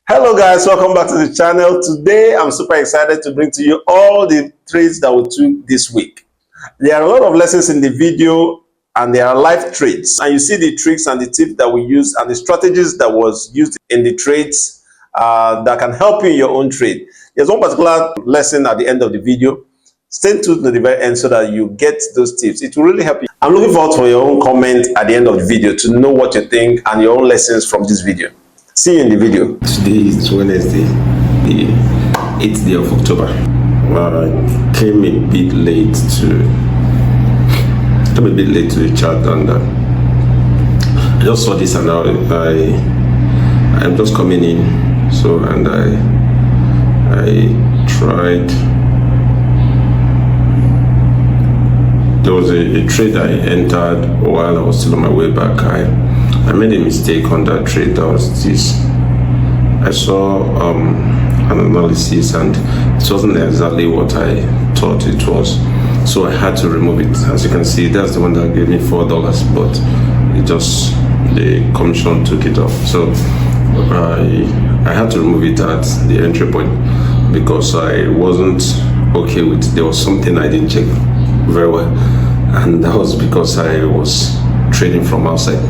Hello guys, welcome back to the channel. Today I'm super excited to bring to you all the trades that we took this week. There are a lot of lessons in the video and there are live trades, and you see the tricks and the tips that we use and the strategies that was used in the trades that can help you in your own trade. There's one particular lesson at the end of the video. Stay tuned to the very end so that you get those tips. It will really help you. I'm looking forward for your own comment at the end of the video to know what you think and your own lessons from this video. See you in the video. Today is Wednesday, the 8th day of October. I came a bit late to the chat, and I just saw this, and I'm just coming in. So, and I tried. There was a trade I entered while I was still on my way back. I made a mistake on that trade. That was this. I saw an analysis and it wasn't exactly what I thought it was, so I had to remove it. As you can see, that's the one that gave me $4, but the commission took it off. So I had to remove it at the entry point because I wasn't okay with it. There was something I didn't check very well, and that was because I was trading from outside,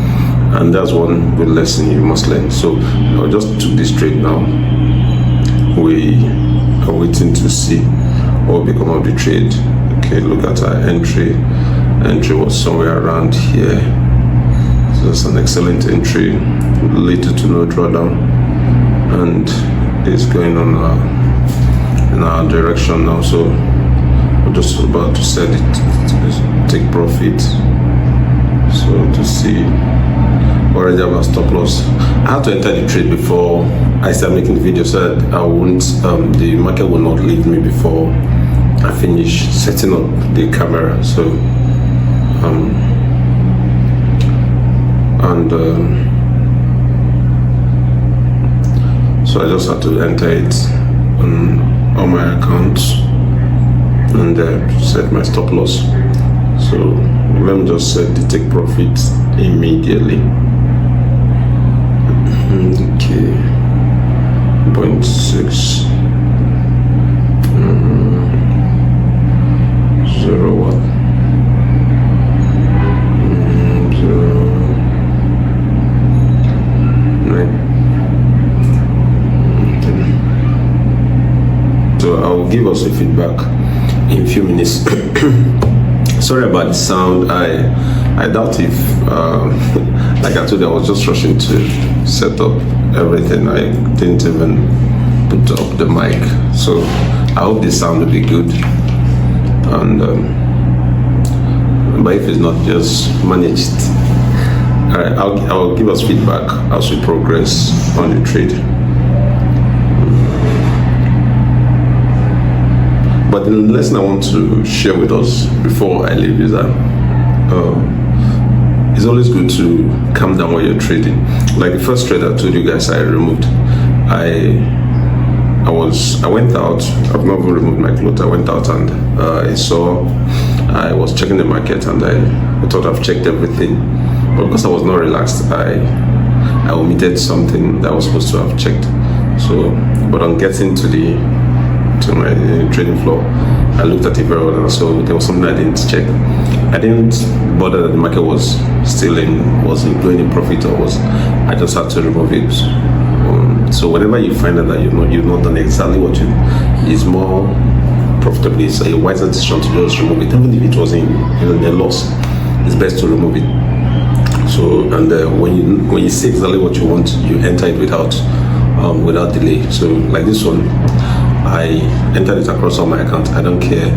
and that's one good lesson you must learn. So I just took this trade now. We are waiting to see what will become of the trade. Okay, look at our entry. Entry was somewhere around here, so it's an excellent entry, little to no drawdown, and it's going on in our direction now. So we're just about to set it to take profit. So to see, already have a stop loss. I had to enter the trade before I start making the video so that I won't, the market will not leave me before I finish setting up the camera. So so I just had to enter it on my account and set my stop loss. So let me just set the take profit immediately. Okay, 0.6 0.1 0.9. So I will give us a feedback in a few minutes. Sorry about the sound. I doubt if like I told you, I was just rushing to set up everything. I didn't even put up the mic, so I hope the sound will be good, and but if it's not, just manage it. All right, I'll give us feedback as we progress on the trade. But the lesson I want to share with us before I leave is that it's always good to calm down while you're trading. Like the first trade I told you guys I removed, I went out. I've not even removed my clothes. I went out and I was checking the market, and I thought I've checked everything, but because I was not relaxed, I omitted something that I was supposed to have checked. So, but on getting to my trading floor, I looked at it very well, and so there was something I didn't check. I didn't bother that the market was still wasn't going in profit, or I just had to remove it. So whenever you find out that you've not done exactly what is more profitable, it's a wiser decision to just remove it. Even if it was in a loss, it's best to remove it. So, and when you see exactly what you want, you enter it without delay. So like this one, I entered it across all my accounts. I don't care,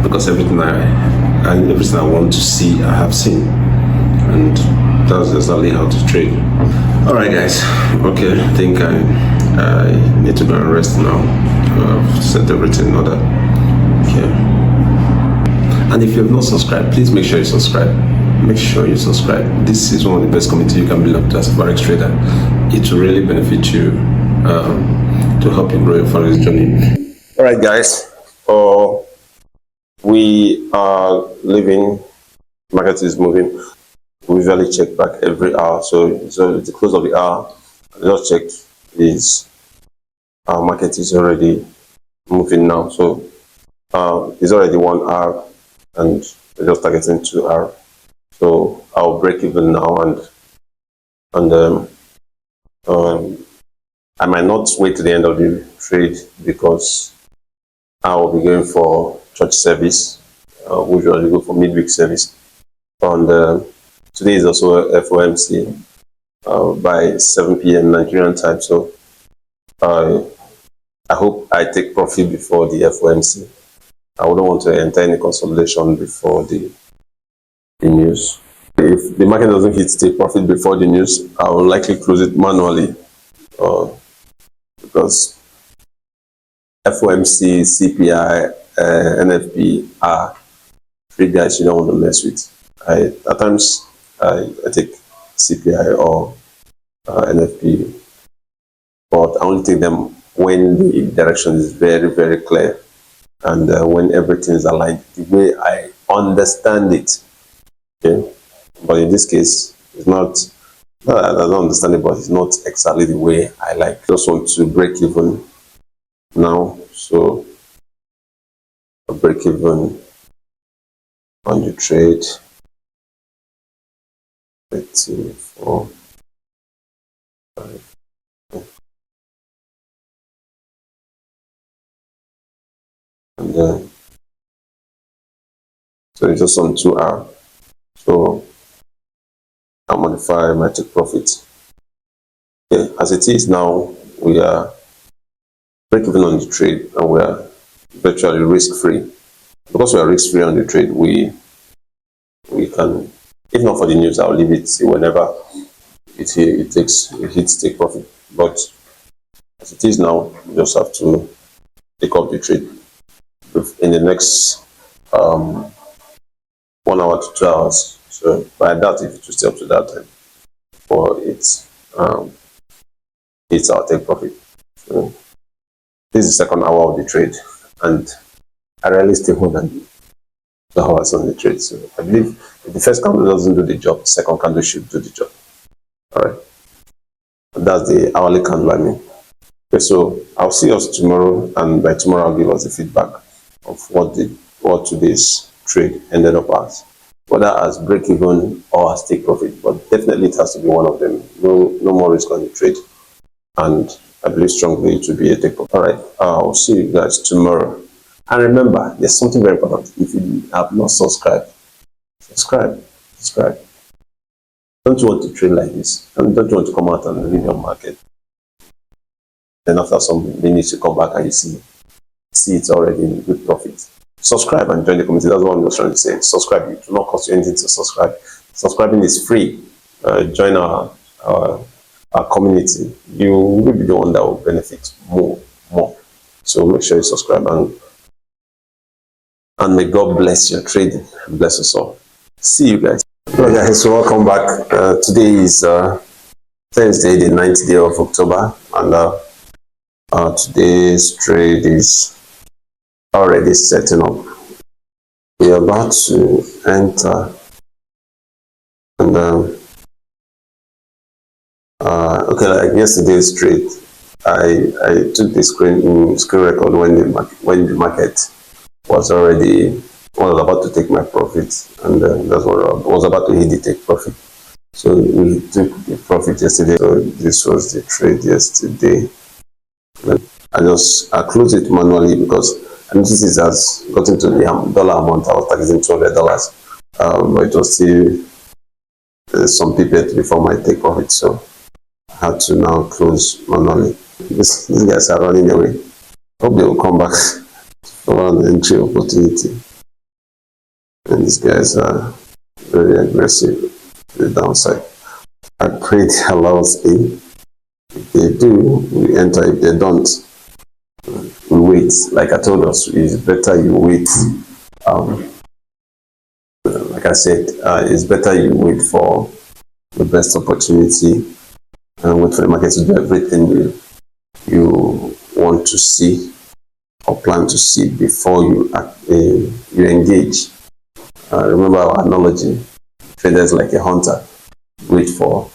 because everything I want to see, I have seen, and that's exactly how to trade. All right, guys. Okay, I think I need to go and rest now. I've set everything in order. Okay. And if you have not subscribed, please make sure you subscribe. Make sure you subscribe. This is one of the best community you can build up as a forex trader. It will really benefit you to help you grow your forex journey. All right, guys. We are leaving. Market is moving. We usually check back every hour. So the close of the hour, I just checked is our market is already moving now. So it's already 1 hour and we're just targeting 2 hour. So I'll break even now, and I might not wait to the end of the trade because I will be going for church service. We usually go for midweek service. And today is also FOMC by 7 p.m. Nigerian time. So I hope I take profit before the FOMC. I wouldn't want to enter any consolidation before the news. If the market doesn't hit take profit before the news, I will likely close it manually because FOMC, CPI, NFP are three guys you don't want to mess with. At times I take CPI or NFP, but I only take them when the direction is very, very clear and when everything is aligned the way I understand it. Okay, but in this case, it's not. I don't understand it, but it's not exactly the way I like. Just want to break even now, so a break even on the trade. 34, 5, and then so it's just on 2 hour. So I'll modify my take profit. Okay, as it is now, we are break even on the trade and we are virtually risk free. Because we are risk free on the trade, we can, if not for the news, I'll leave it whenever it hits take profit. But as it is now, we just have to take up the trade in the next 1 hour to 2 hours. So by that, if it will stay up to that time, for it's our take profit. So this is the second hour of the trade, and I rarely stay more than 2 hours on the trade. So I believe if the first candle doesn't do the job, the second candle should do the job. All right, that's the hourly candle I mean. Okay, so I'll see us tomorrow, and by tomorrow I'll give us the feedback of what today's trade ended up as, whether as break even or as take profit. But definitely it has to be one of them. No more risk on the trade, and I believe strongly it will be a take profit. All right, I'll see you guys tomorrow. And remember, there's something very important. If you have not subscribed, subscribe. Don't you want to trade like this? Don't you want to come out and read your market? Then after some minutes you come back and you see it's already in good profit. Subscribe and join the community. That's what I'm just trying to say. Subscribe. It will not cost you anything to subscribe. Subscribing is free. Join our community. You will be the one that will benefit more. So make sure you subscribe, and may God bless your trading and bless us all. See you guys. Hello guys, so welcome back. Today is Thursday, the 9th day of October, and today's trade is already setting up. We are about to enter, and okay, like yesterday's trade, I took the screen record when the market was already. I was about to take my profit, and that's what I was about to hit the take profit. So we took the profit yesterday. So this was the trade yesterday. I closed it manually because I noticed it has gotten to the dollar amount. I was targeting $200, but it was still some pipette before my take profit. So I had to now close manually. These guys are running away. Hope they will come back for an entry opportunity. And these guys are very aggressive to the downside. I pray they allow us in. If they do, we enter. If they don't, we wait. Like I told us, it's better you wait. Like I said, it's better you wait for the best opportunity and wait for the market to do everything you want to see or plan to see before you engage. Remember our analogy, trader is like a hunter. Wait for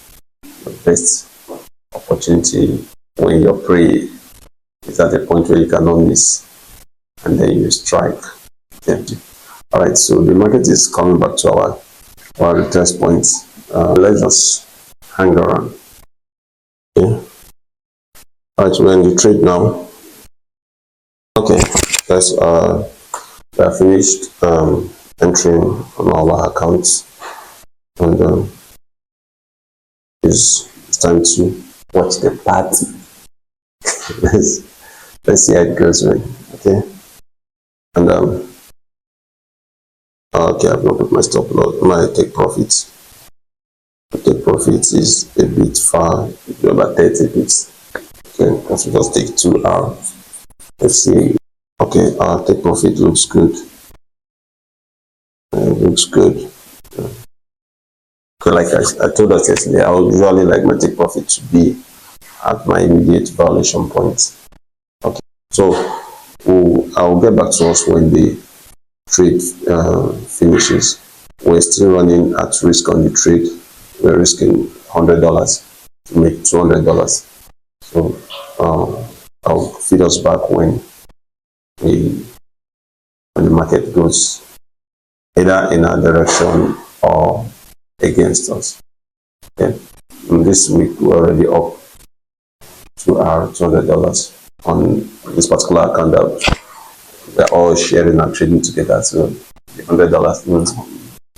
the best opportunity when your prey is it's at a point where you cannot miss, and then you strike. Okay. All right, so the market is coming back to our retest points. Let's just hang around. Okay. All right, we're in the trade now. Okay, guys, we are finished entering on our accounts, and it's time to watch the party. let's see how it goes, man. Okay, and okay, I've not put my stop loss, my take profits. Take profit is a bit far, about 30 bits. Okay, let's just take 2 hours. Let's see. Okay, our take profit looks good. Looks good. Okay, like I told us yesterday, I would usually like my take profit to be at my immediate valuation point. Okay, so I'll get back to us when the trade finishes. We're still running at risk on the trade. We're risking $100 to make $200. So I'll feed us back when the market goes either in our direction or against us. Okay. And this week we're already up to our $200 on this particular account that we're all sharing and trading together. So the $100 means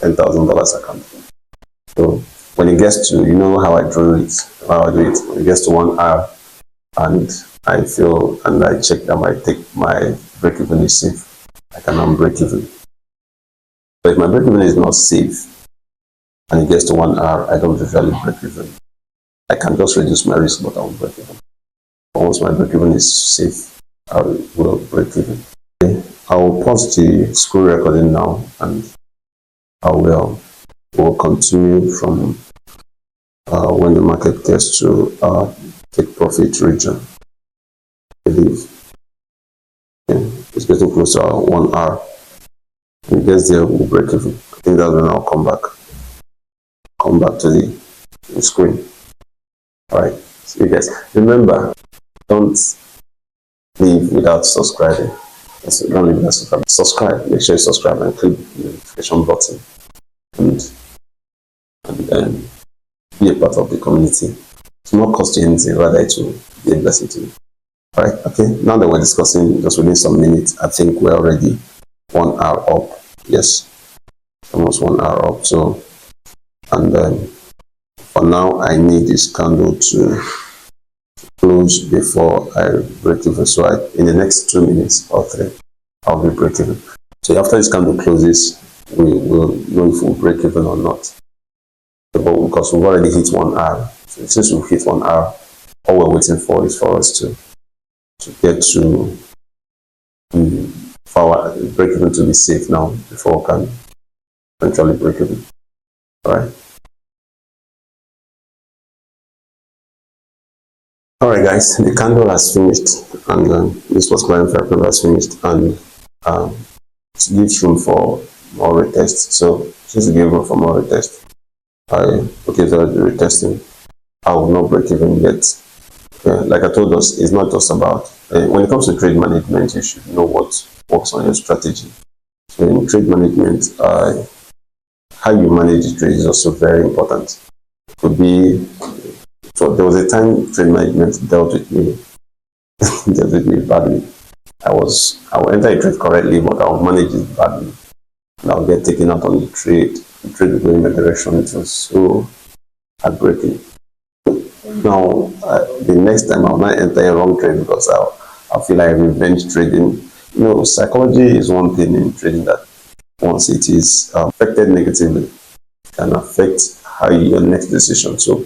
$10,000 account. So when it gets to, you know how I do it, when it gets to 1 hour and I feel and I check that my break even is safe, I can break even. But if my break even is not safe and it gets to 1 hour, I don't usually break even. I can just reduce my risk, but I won't break even. But once my break even is safe, I will break even. Okay. I will pause the screen recording now, and I will continue from when the market gets to take profit region. I believe it's getting close to 1 hour. When it gets there, we'll break even. I think that's when I'll come back to the screen. All right, so you guys remember, don't leave without subscribing. So don't leave without subscribing. Subscribe. Make sure you subscribe and click the notification button, and be a part of the community. It's not cost you anything, rather it will be a blessing to you. Alright, okay, now that we're discussing just within some minutes, I think we're already 1 hour up. Yes, almost 1 hour up. So, and for now, I need this candle to close before I break even. So in the next 2 minutes or 3, I'll be break even. So after this candle closes, we will know if we'll break even or not. But because we've already hit 1 hour, so since we've hit 1 hour, all we're waiting for is for us to get to for our break even to be safe now before we can eventually break even. Alright. Alright guys, the candle has finished, and this was my candle has finished, and it gives room for more retest. So since it gives room for more retest, I occasionally do retesting. I will not break even yet. Like I told us, it's not just about when it comes to trade management, you should know what works on your strategy. So in trade management, how you manage the trade is also very important. It could be, so there was a time trade management dealt with me badly. I will enter a trade correctly, but I will manage it badly, and I'll get taken out on the trade. The trade will go in the direction. It was so heartbreaking. Now, the next time I'll not enter a wrong trade because I'll feel like revenge trading. You know, psychology is one thing in trading that once it is affected negatively, can affect how your next decision. So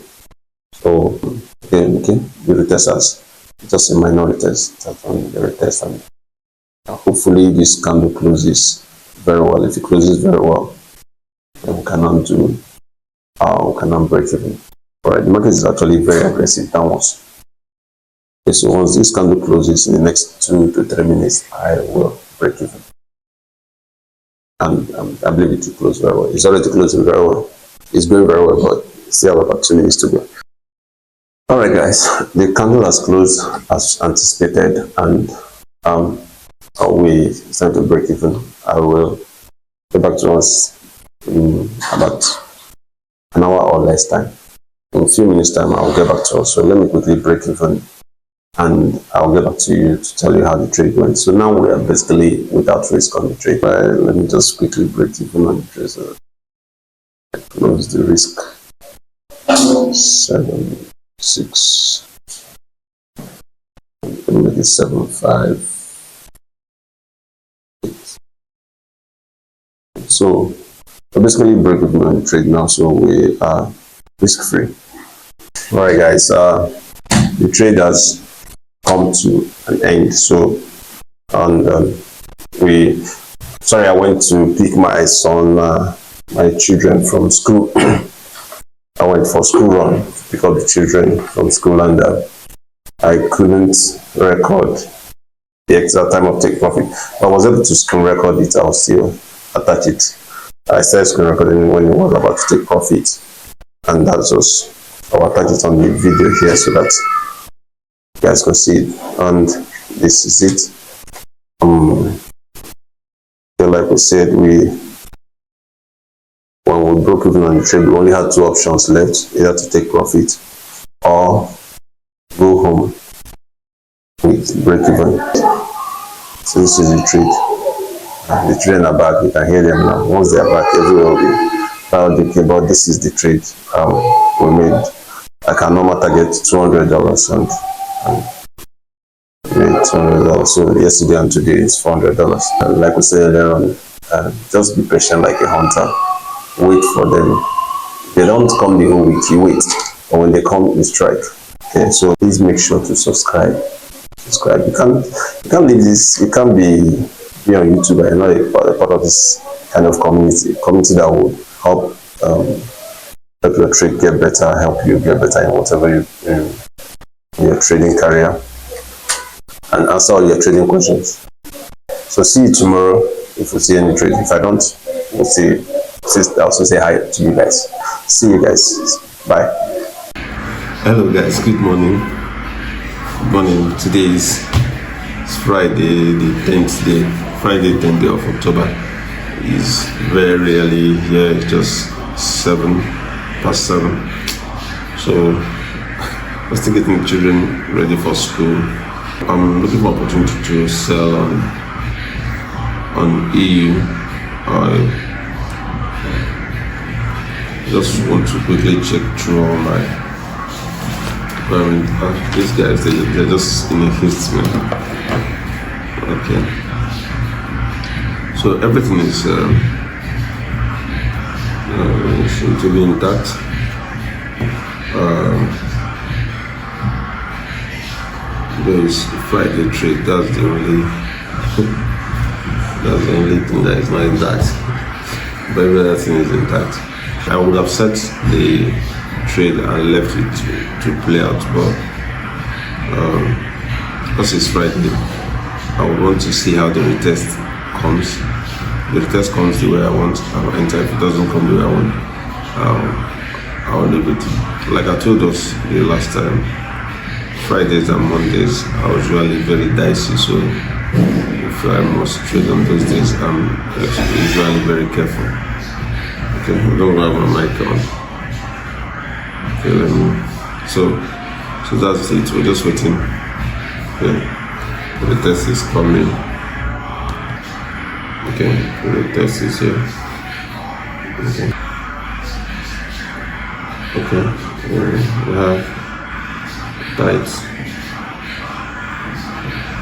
okay, the retesters, just a minor retest, that's on the retest, and hopefully this candle closes very well. If it closes very well, then we cannot break even. Alright, the market is actually very aggressive downwards. Okay, so once this candle closes in the next 2 to 3 minutes, I will break even. And I believe it will close very well. It's already closing very well. It's going very well, but still have about 2 minutes to go. All right, guys, the candle has closed as anticipated, and it's time to break even. I will get back to us in about an hour or less time. In a few minutes time, I'll get back to us. So let me quickly break even, and I'll get back to you to tell you how the trade went. So now we are basically without risk on the trade. Let me just quickly break even on the trade. So close the risk. 7, 6. Make it 7, 5. 8. So basically break even on the trade now. So we are risk free. All right, guys. The trade has come to an end. So, and I went to pick my son, my children from school. I went for school run to pick up the children from school, and I couldn't record the exact time of take profit. I was able to screen record it. I'll still attach it. I started screen recording when it was about to take profit, and that's just, I'll attach it on the video here so that you guys can see it. And this is it. So like we said, when we broke even on the trade, we only had 2 options left: either to take profit or go home with break even. So this is the trade. The children are back. You can hear them now. Once they are back, everyone will be proud. But this is the trade. We made like a normal target $200, and made $200. So yesterday and today it's $400. And like we said earlier on, just be patient like a hunter. Wait for them. They don't come the whole week. You wait, but when they come, you strike. Okay, so please make sure to subscribe. You can't leave this. You can't be on YouTube and not a part of this kind of community that will help your trade get better, help you get better in whatever in your trading career, and answer all your trading questions. So see you tomorrow if we see any trade. If I don't, we'll see. I'll also say hi to you guys. See you guys. Bye. Hello guys, good morning. Good morning. Today is Friday, the 10th day. Friday, 10th day of October. It's very early here. It's just 7 past 7. So I'm still getting the children ready for school. I'm looking for opportunity to sell on EU. I just want to quickly check through all my these guys, they're just in a haste, man. Okay, so everything is seem to be intact. There is Friday trade. That's the only thing that is not intact. But every other thing is intact. I would have set the trade and left it to play out, but because it's Friday, I would want to see how the retest comes. If the retest comes the way I want, I'll enter. If it doesn't come the way I want, I'll leave it. Like I told us the last time, Fridays and Mondays are usually very dicey, so if I must trade on those days, I'm usually very careful. Okay, I don't have my mic on. Okay, so that's it. We're just waiting. Okay, the test is coming. Okay, the test is here. Okay, we have tights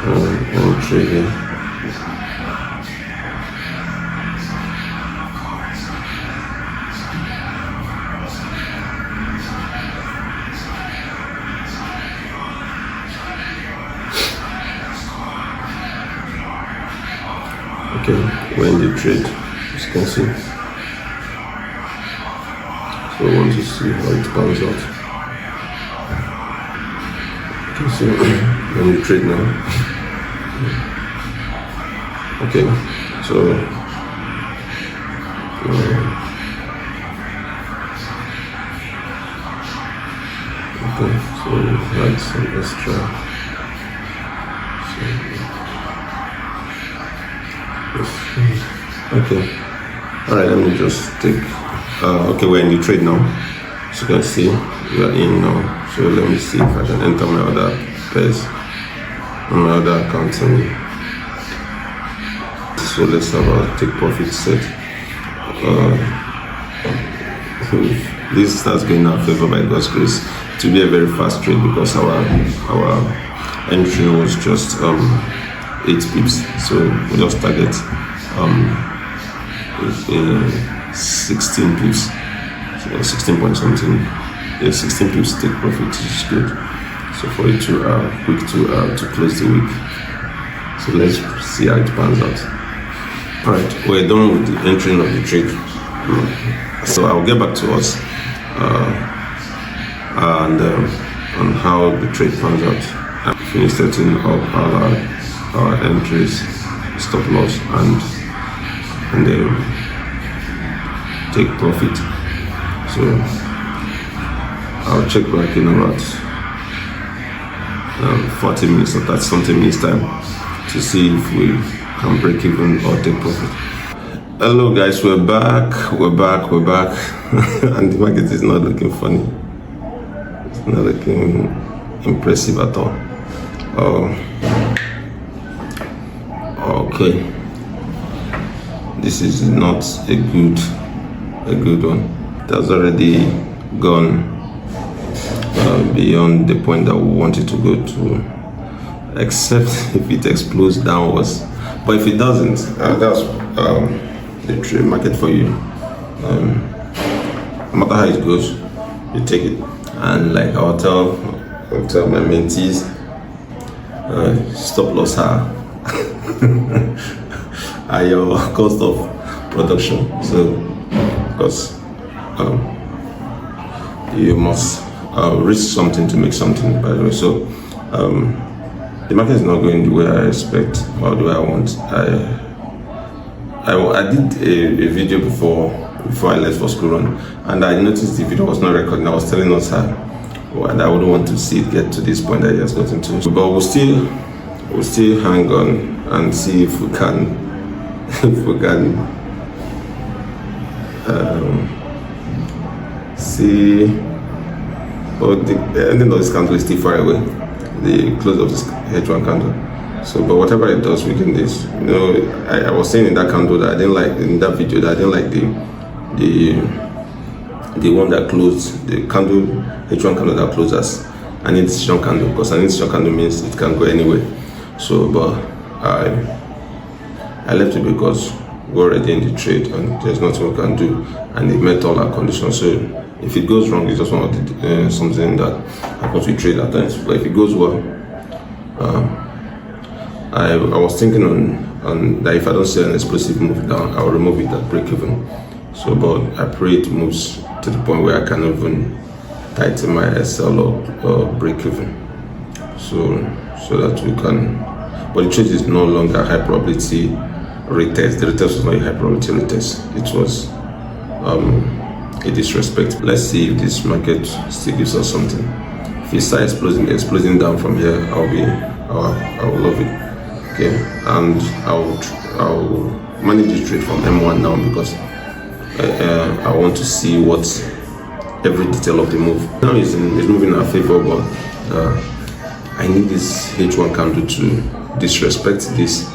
and trading. Okay, we're in the trade, as you can see. So I want to see how it pans out. You can see we're in the trade now. Okay, so right, so let's try. Okay, all right, let me just take okay, we're in the trade now, so you can see we are in now. So let me see if I can enter my other pairs on my other account. So let's have a take profit set. This starts going in our favor by God's grace to be a very fast trade, because our entry was just 8 pips, so we just target 16 pips, so 16 point something. Yeah, 16 pips take profit, which is good. So for it to quick to close the week. So let's see how it pans out. All right, we're done with the entering of the trade. So I'll get back to us and on how the trade pans out. I finished setting up our entries, stop loss, and take profit. So I'll check back in about 40 minutes or 30 something minutes time to see if we can break even or take profit. Hello guys, we're back and the market is not looking funny. It's not looking impressive at all. Okay, this is not a good one. It has already gone beyond the point that we wanted to go to, except if it explodes downwards. But if it doesn't, that's the trade market for you. No matter how it goes, you take it. And like I'll tell my mentees, stop loss are your cost of production. So because you must risk something to make something, by the way. So the market is not going the way I expect or the way I want. I did a video before I left for school run, and I noticed the video was not recording. I was telling us that I wouldn't want to see it get to this point that it has gotten to. But we'll still hang on and see if we can see. But the ending of this candle is still far away. The close of this H1 candle. So, but whatever it does within this, you know, I was saying in that candle that I didn't like, in that video, that I didn't like the one that closed, the candle, H1 candle that closed as an indecision candle, because an indecision candle means it can go anywhere. So, but I left it because we're already in the trade and there's nothing we can do, and it met all our conditions. So if it goes wrong, it's just one of the something that happens with trade at times. But if it goes well, I was thinking on that if I don't see an explosive move down, I'll remove it at break even. So, but I pray it moves to the point where I can even tighten my SL or break even. So that we can. But the trade is no longer high probability retest. The retest was not a high probability retest. It was a disrespect. Let's see if this market still gives us something. If it starts exploding down from here, I will love it. Okay, and I'll manage the trade from M1 now, because I want to see what every detail of the move. Now it's moving in our favor, but I need this H1 candle to disrespect this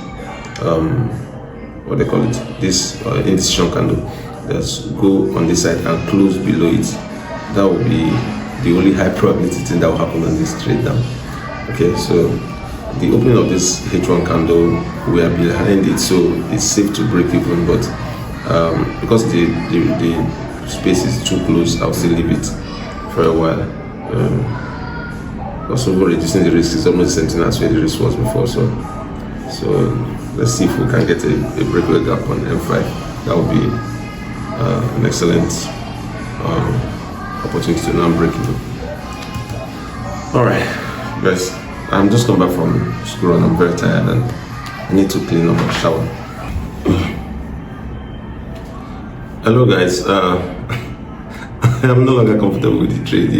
what they call it, this indecision candle. Let's go on this side and close below it. That will be the only high probability thing that will happen on this trade now. Okay, so the opening of this H1 candle, we are behind it, so it's safe to break even. But because the space is too close, I'll still leave it for a while. Also, reducing the risk is almost the same thing as where the risk was before. So let's see if we can get a breakaway gap on M5. That would be an excellent opportunity to now break even. All right, guys, I'm just come back from school and I'm very tired and I need to clean up and shower. Hello guys, I'm no longer comfortable with the trade.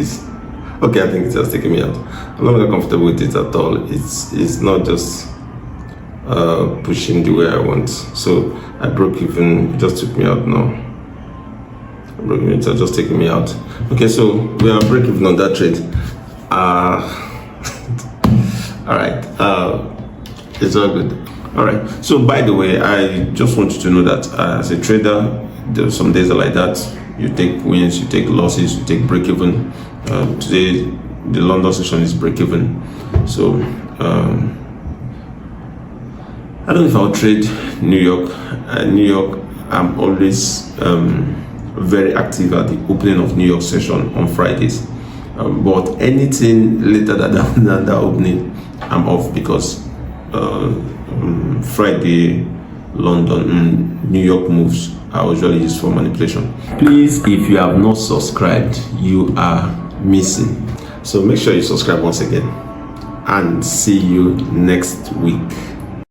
Okay, I think it's just taking me out. I'm not comfortable with it at all. It's not just pushing the way I want. So I broke even. It just took me out now. It's just taking me out. Okay, so we are break even on that trade. All right. It's all good. All right. So by the way, I just want you to know that as a trader, there's some days are like that. You take wins, you take losses, you take break even. Today, the London session is break even. So I don't know if I'll trade New York. New York, I'm always very active at the opening of New York session on Fridays. But anything later than that opening, I'm off, because Friday, London, New York moves are usually used for manipulation. Please, if you have not subscribed, you are missing. So make sure you subscribe once again, and see you next week.